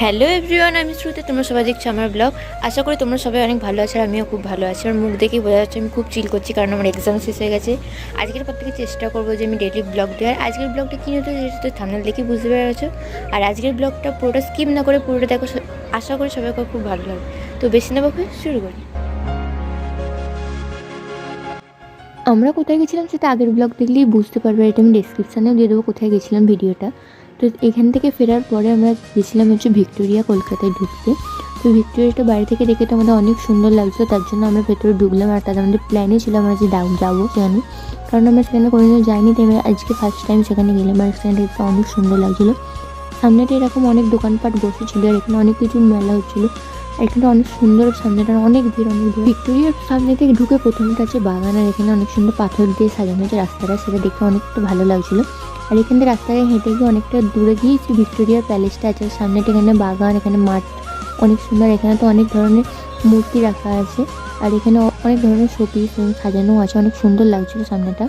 Hello everyone, আমি শ্রুতি। তোমরা সবাই দেখছো আমার ব্লগ। আশা করি তোমরা সবাই অনেক ভালো আছো আর আমিও খুব ভালো আছি। আর মুখ দেখেই বোঝা যাচ্ছে আমি খুব চিল করছি, কারণ আমার এক্সাম শেষ হয়ে গেছে। আজকের পর থেকে চেষ্টা করবো যে আমি ডেইলি ব্লগ দেওয়ার। আজকের ব্লগটা কী হতো যেটা তো থাম্বনেল দেখেই বুঝতে পেরেছো। আর আজকের ব্লগটা পুরোটা স্কিপ না করে পুরোটা দেখো, আশা করি সবাইকে খুব ভালো লাগে। তো বেশি না বকে শুরু করি। আমরা কোথায় গেছিলাম সেটা আগের ব্লগ দেখলেই বুঝতে পারবে। এটা আমি ডেসক্রিপশানেও দিয়ে দেবো কোথায় গেছিলাম ভিডিওটা। তো এখান থেকে ফেরার পরে আমরা গেছিলাম হচ্ছে ভিক্টোরিয়া, কলকাতায় ঢুকতে। তো ভিক্টোরিয়াটা বাইরে থেকে দেখে তো আমাদের অনেক সুন্দর লাগছিলো, তার জন্য আমরা ভেতরে ঢুকলাম। আর তাদের আমাদের প্ল্যানই ছিল আমরা যে যাবো সেখানে, কারণ আমরা সেখানে কোনোদিনও যাইনি, তাই আমরা আজকে ফার্স্ট টাইম সেখানে গেলাম। আর সেখানটা অনেক সুন্দর লাগছিলো। সামনেটা এরকম অনেক দোকানপাট বসেছিল আর এখানে অনেক কিছু মেলা হচ্ছিলো। আর এখানটা অনেক সুন্দর, সামনেটা অনেক ভিড়। ভিক্টোরিয়ার সামনে থেকে ঢুকে প্রথমটা আছে বাগান, আর এখানে অনেক সুন্দর পাথর দিয়ে সাজানো হয়েছে রাস্তাটা, সেটা দেখে অনেকটা ভালো লাগছিলো। আর এখান থেকে রাস্তায় হেঁটে গিয়ে অনেকটা দূরে গিয়েছি ভিক্টোরিয়ার প্যালেসটা আছে। সামনেটা এখানে বাগান, এখানে মাঠ অনেক সুন্দর। এখানে তো অনেক ধরনের মূর্তি রাখা আছে আর এখানে অনেক ধরনের শোপিস সাজানো আছে, অনেক সুন্দর লাগছিলো সামনেটা।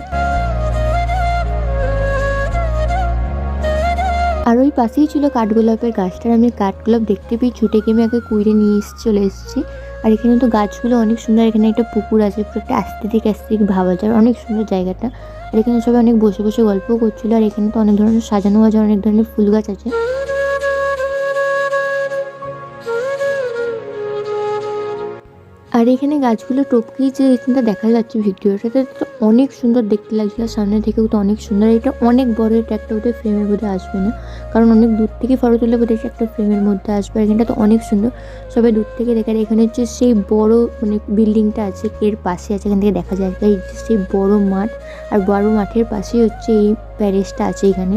আর ওই পাশেই ছিল কাঠগোলাপের গাছটার। আমি কাঠগোলাপ দেখতে পেয়ে ছুটে গিয়ে আমি আগে কুইরে নিয়ে চলে এসেছি। আর এখানে তো গাছগুলো অনেক সুন্দর। এখানে একটা পুকুর আছে, পুরো একটা অ্যাস্থেটিক ভাবা যায়, অনেক সুন্দর জায়গাটা। আর এখানে সবাই অনেক বসে বসে গল্পও করছিল। আর এখানে তো অনেক ধরনের সাজানো আছে, অনেক ধরনের ফুল গাছ আছে। আর এখানে গাছগুলো টপকেই যে এখানটা দেখা যাচ্ছে ভিডিওটাতে, তো অনেক সুন্দর দেখতে লাগছিল। সামনে থেকেও তো অনেক সুন্দর। এটা অনেক বড়, এটা একটা বোধহয় ফ্রেমের মধ্যে আসবে না, কারণ অনেক দূর থেকে ফটো তুলে বোধহয় একটা ফ্রেমের মধ্যে আসবে। এখানটা তো অনেক সুন্দর, সবাই দূর থেকে দেখে। আর এখানে হচ্ছে সেই বড় মানে বিল্ডিংটা আছে, এর পাশে আছে, এখান থেকে দেখা যায় এই সেই বড় মাঠ। আর বড় মাঠের পাশেই হচ্ছে এই প্যালেসটা আছে এখানে।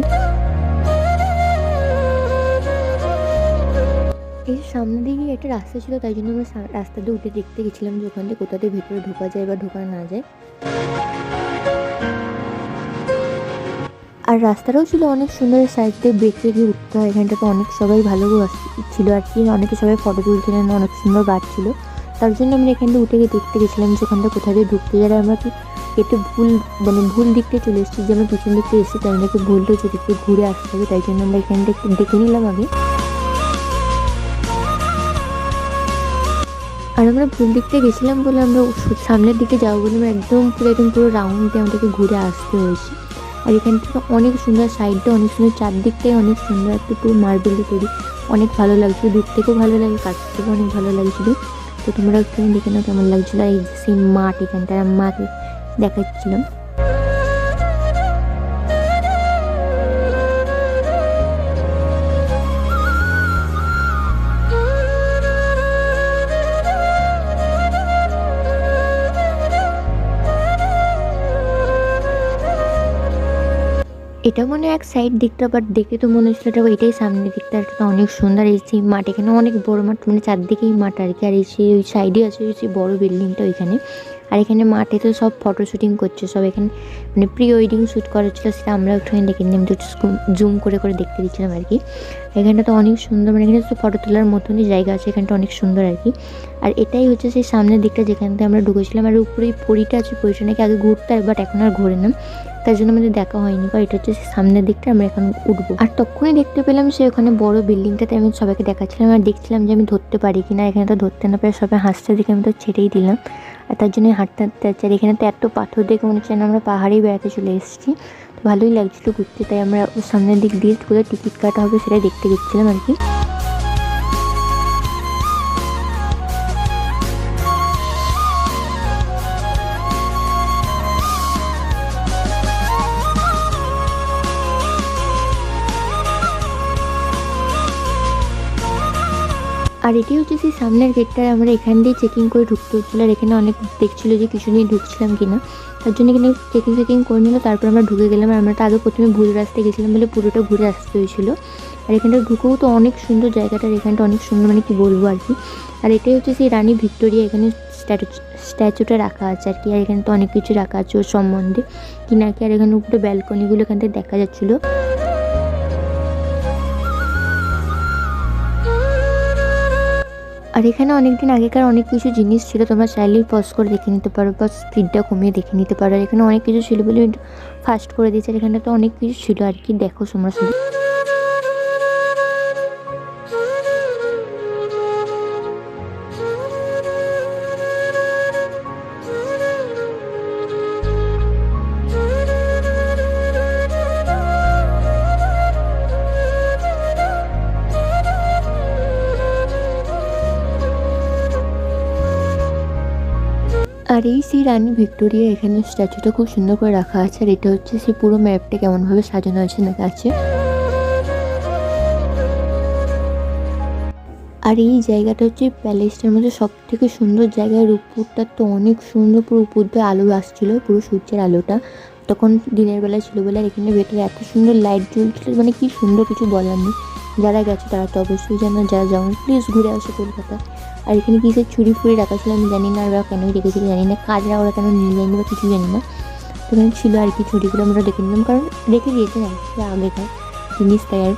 এই সামনে দিকে একটা রাস্তা ছিল, তাই জন্য আমরা রাস্তা দিয়ে উঠে দেখতে গেছিলাম যে ওখান থেকে কোথা দিয়ে ভেতরে ঢোকা যায় বা ঢোকা না যায়। আর রাস্তাটাও ছিল অনেক সুন্দর, সাইড দিয়ে বেঁকে গিয়ে উঠতে হয়। এখানটাতে অনেক সবাই ভালো ছিল আর কি, অনেকে সবাই ফটো তুলছিলেন, অনেক সুন্দর গাছ ছিল। তার জন্য আমরা এখানটা উঠে গিয়ে দেখতে গেছিলাম যে ওখানটা কোথা দিয়ে ঢুকতে যায়। আমরা কি একটু ভুল দিকতে চলে এসেছি, যে আমরা পিছন দিকতে এসেছি, তাই আমাদেরকে ভুলটা যেদিকে ঘুরে আসতে হবে, তাই জন্য আমরা এখানটা একটু দেখে নিলাম আগে। আর আমরা ভুল দিকটা গেছিলাম বলে আমরা সামনের দিকে যাবো বলে আমরা পুরো রাউন্ড দিয়ে আমাদেরকে ঘুরে আসতে হয়েছে। আর এখান থেকে অনেক সুন্দর, সাইডটা অনেক সুন্দর, চারদিকটাই অনেক সুন্দর, একটা পুরো মার্বেলে তৈরি, অনেক ভালো লাগছিলো। দূর থেকেও ভালো লাগে, কাছ থেকেও অনেক ভালো লাগছিলো। তো তোমরা একটু দেখে নাও কেমন লাগছিলো। এই সেই মাঠ, এখানটায় মাকে দেখাচ্ছিলাম। এটা মনে হয় এক সাইড দিকটা, বাট দেখে তো মনে হচ্ছিল এটা এটাই সামনের দিকটা। এটা অনেক সুন্দর। এই সেই মাঠ, এখানে অনেক বড় মাঠ, মানে চারদিকেই মাঠ আর কি। আর এই সেই ওই সাইডে আছে ওই সেই বড় বিল্ডিংটা ওইখানে। আর এখানে মাঠে তো সব ফটো শ্যুটিং করছে সব, এখানে মানে প্রি ওয়েডিং শ্যুট করেছিল, সেটা আমরা ওখানে দেখে নিলাম, তো জুম করে করে দেখতে দিচ্ছিলাম আর কি। এখানটা তো অনেক সুন্দর, মানে এখানে তো ফটো তোলার মতনই জায়গা আছে, এখানটা অনেক সুন্দর আর কি। আর এটাই হচ্ছে সেই সামনের দিকটা যেখান থেকে আমরা ঢুকেছিলাম। আর উপরেই পরিটা আছে, পরিটা নাকি আগে ঘুরতে হয়, বাট এখন আর ঘোরে না, তার জন্য আমাদের দেখা হয়নি। কারণ এটা হচ্ছে সামনের দিকটা, আমরা এখন উঠবো। আর তখনই দেখতে পেলাম সে ওখানে বড় বিল্ডিংটাতে আমি সবাইকে দেখাচ্ছিলাম আর দেখছিলাম যে আমি ধরতে পারি কিনা। এখানে তো ধরতে না পারে, সবাই হাসতে দেখে আমি তো ছেড়েই দিলাম। আর তার জন্য হাঁটতে হাঁটতে যাচ্ছি। আর এখানে তো এত পাথর দেখে মনে হচ্ছে আমরা পাহাড়েই বেড়াতে চলে এসেছি। তো ভালোই লাগছিলো ঘুরতে, তাই আমরা সামনের দিক দিয়ে কোথায় টিকিট কাটা হবে সেটা দেখতে গেছিলাম আর কি। আর এটি হচ্ছে সেই সামনের গেটটা, আমরা এখান দিয়ে চেকিং করে ঢুকতে হচ্ছিলো। আর এখানে অনেক দেখছিলো যে কিছু নিয়ে ঢুকছিলাম কিনা, তার জন্য এখানে চেকিং করে নিল। তারপর আমরা ঢুকে গেলাম। আর আমরা তো আগে প্রথমে ভুল রাস্তায় গেছিলাম বলে পুরোটা ঘুরে আসতে হয়েছিলো। আর এখানটা ঢুকেও তো অনেক সুন্দর জায়গাটা, এখানটা অনেক সুন্দর, মানে কি বলবো আর কি। আর এটাই হচ্ছে সেই রানী ভিক্টোরিয়া, এখানে স্ট্যাচুটা রাখা আছে আর কি। আর এখানে তো অনেক কিছু রাখা আছে ওর সম্বন্ধে কি না কি। আর এখানে উপরে ব্যালকনিগুলো এখান থেকে দেখা যাচ্ছিলো। আর এখানে অনেকদিন আগেকার অনেক কিছু জিনিস ছিল, তোমরা চাইলেই পজ করে দেখে নিতে পারো বা স্পিডটা কমিয়ে দেখে নিতে পারো। আর এখানে অনেক কিছু ছিল বলে ফাস্ট করে দিয়েছে। আর এখানে তো অনেক কিছু ছিল আর কি, দেখো তোমরা শুধু। আর এই সেই রানী ভিক্টোরিয়া এখানে স্ট্যাচুটা খুব সুন্দর করে রাখা আছে। আর এটা হচ্ছে সেই পুরো ম্যাপটা কেমনভাবে সাজানো আছে দেখা আছে। আর এই জায়গাটা হচ্ছে প্যালেসটার মধ্যে সব থেকে সুন্দর জায়গা। আর উপরটা তো অনেক সুন্দর, পুরো উপর দিয়ে আলো আসছিল, পুরো সূর্যের আলোটা। তখন দিনের বেলা ছিল বলে। আর এখানে ভেতরে এত সুন্দর লাইট জ্বলছিল, মানে কি সুন্দর, কিছু বলার নেই। যারা গেছে তারা তো অবশ্যই জানো, যারা যেমন প্লিজ ঘুরে আসো কলকাতা। আর এখানে কিসের ছুরি ফুরি রাখা ছিল আমি জানি না, আর ওরা কেন রেখেছিল জানি না, কাজরা ওরা কেন নিয়ে যায়নি বা কিছু জানি না। তো এখানে ছিল আর কি ছুরিগুলো আমরা রেখে নিলাম, কারণ রেখে দিয়েছে না আগেকার জিনিস, তাই আর।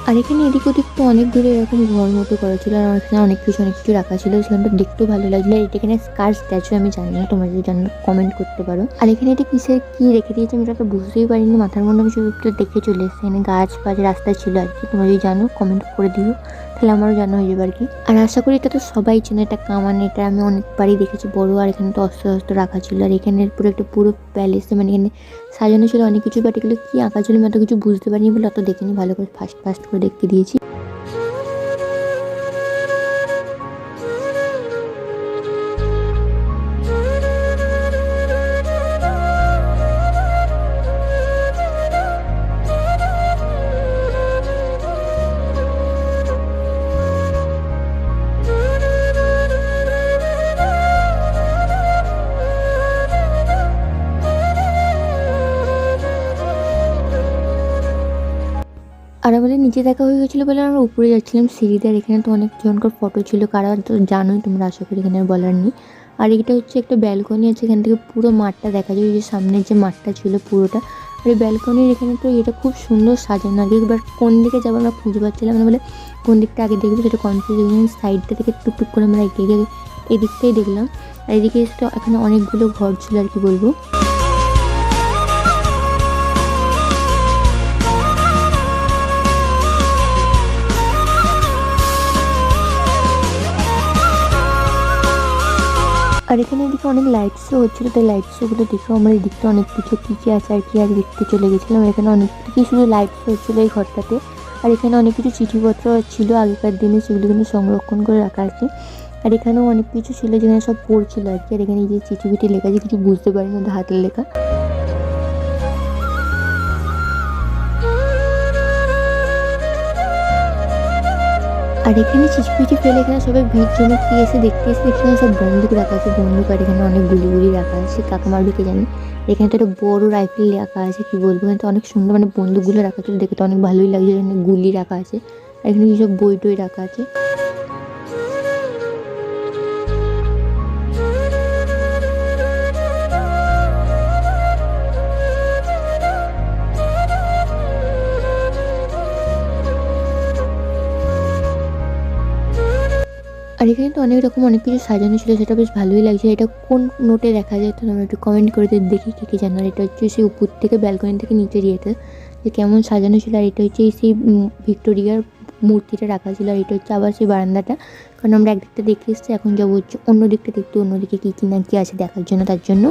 আর এখানে এদিক ওদিক তো অনেক দূরে এরকম ঘর মতো করা ছিল। আর এখানে অনেক কিছু রাখা ছিল, সেখানটা দেখতেও ভালো লাগলো। এটা এখানে কার স্ট্যাচু আমি জানি না, তোমরা যদি জানো কমেন্ট করতে পারো। আর এখানে এটা কিসের কি রেখে দিয়েছে আমি এটা বুঝতেই পারিনি, মাথার মধ্যে আমি শুধু একটু দেখে চলে এসেছি। এখানে গাছ ফাছ রাস্তা ছিল আর কি, তোমরা যদি জানো কমেন্ট করে দিও, তাহলে আমারও জানা হয়ে যাবে আর কি। আর আশা করি এটা তো সবাই চেনে, এটা কামান, এটা আমি অনেকবারই দেখেছি বড়। আর এখানে তো অস্ত্র শস্ত্র রাখা ছিল। আর এখানের পুরো একটা পুরো প্যালেস, মানে এখানে সাজানো ছিল অনেক কিছু, বাট এগুলো কি আঁকা ছিল আমি অত কিছু বুঝতে পারিনি বলে অত দেখিনি, ভালো করে ফাস্ট করে দেখতে দিয়েছি। আর আমাদের নিচে দেখা হয়ে গেছিলো বলে আমরা উপরে যাচ্ছিলাম সিঁড়িতে। আর এখানে তো অনেক জনকার ফটো ছিল, কারা তো জানোই তোমরা, আশা করি এখানে আর বলার নেই। আর এটা হচ্ছে একটা ব্যালকনি আছে, এখান থেকে পুরো মাঠটা দেখা যায়, ওই যে সামনের যে মাঠটা ছিল পুরোটা। আর এই ব্যালকনির এখানে তো এটা খুব সুন্দর সাজানো আর কি। এবার কোন দিকে যাবো আমরা খুঁজে পাচ্ছিলাম না বলে কোন দিকটা আগে দেখবো সেটা কনফিউজ হয়ে গেছিলাম। সাইডটা থেকে টুকটুক করে আমরা এগিয়ে এদিকটাই দেখলাম। আর এদিকে এসে তো এখানে অনেকগুলো ঘর ছিল আর কি বলবো। আর এখানে এদিকে অনেক লাইট শো হচ্ছিলো, তাই লাইট শোগুলো দেখেও আমরা এদিকটা অনেক কিছু কী কী আছে আর কি আর দেখতে চলে গেছিলাম। এখানে অনেক কিছু শুধু লাইট শো হচ্ছিলো এই ঘরটাতে। আর এখানে অনেক কিছু চিঠিপত্র ছিল আগেকার দিনে, সেগুলো কিন্তু সংরক্ষণ করে রাখা আছে। আর এখানেও অনেক কিছু ছিল যেখানে সব পড়ছিল আর কি। আর এখানে এই যে চিঠি পিঠি লেখা আছে, কিছু বুঝতে পারিনি, ওদের হাতের লেখা। আর এখানে চিচিপিচি ফেলে এখানে সবাই ভিড় জমে কি এসে দেখতে এসে এখানে সব বন্দুক রাখা আছে, বন্দুক। আর এখানে অনেক গুলি রাখা আছে, কাকা মারবে কে জানি। এখানে তো একটা বড় রাইফেল রাখা আছে, কি বলবো, এখানে তো অনেক সুন্দর, মানে বন্দুকগুলো রাখা ছিল দেখে তো অনেক ভালোই লাগছে। এখানে গুলি রাখা আছে, আর এখানে কিছু বই টই রাখা আছে। আর এখানে তো অনেক রকম অনেক কিছু সাজানো ছিল, সেটা বেশ ভালোই লাগছে। এটা কোন নোটে দেখা যায় তো তোমরা একটু কমেন্ট করে দেখি কে জানো। আর এটা হচ্ছে সেই উপর থেকে ব্যালকনি থেকে নিচের ইয়েতে যে কেমন সাজানো ছিল। আর এটা হচ্ছে সেই ভিক্টোরিয়ার মূর্তিটা রাখা ছিল। আর এটা হচ্ছে আবার সেই বারান্দাটা, কারণ আমরা একদিকটা দেখে এসেছি, এখন যাবো হচ্ছে অন্য দিকটা দেখতে, অন্যদিকে কী না কী আছে দেখার জন্য, তার জন্য।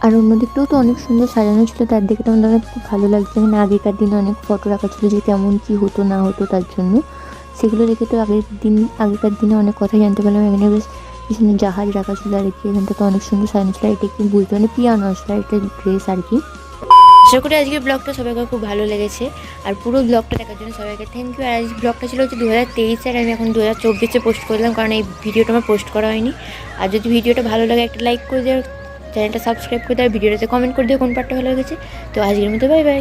আর অন্য দিকটাও তো অনেক সুন্দর সাজানো ছিল, তার দিকে তো আমাদের খুব ভালো লাগছে। মানে আগেকার দিনে অনেক ফটো রাখা ছিল যে কেমন কী হতো না হতো, তার জন্য সেগুলো দেখে তো আগেকার দিনে অনেক কথা জানতে পারলাম। এখানে বেশ পিছনে জাহাজ রাখা ছিল আর কি, এখানটা তো অনেক সুন্দর সাজানো ছিল। এটা কি বুঝতে মানে পিয়ানো আসলে এটা ড্রেস আর কি। আশা করি আজকের ব্লগটা সবাইকে খুব ভালো লেগেছে। আর পুরো ব্লগটা দেখার জন্য সবাইকে থ্যাংক ইউ। আর আজ ব্লগটা ছিল হচ্ছে 2023 আর আমি এখন 2024-এ পোস্ট করলাম, কারণ এই ভিডিওটা আমার পোস্ট করা হয়নি। আর যদি ভিডিওটা ভালো লাগে একটা লাইক করে দেওয়ার, চ্যানেলটা সাবস্ক্রাইব করে দেওয়ার, ভিডিওটাতে কমেন্ট করে দিও কোন পার্টটা ভালো লেগেছে। তো আজকের মতো বাই বাই।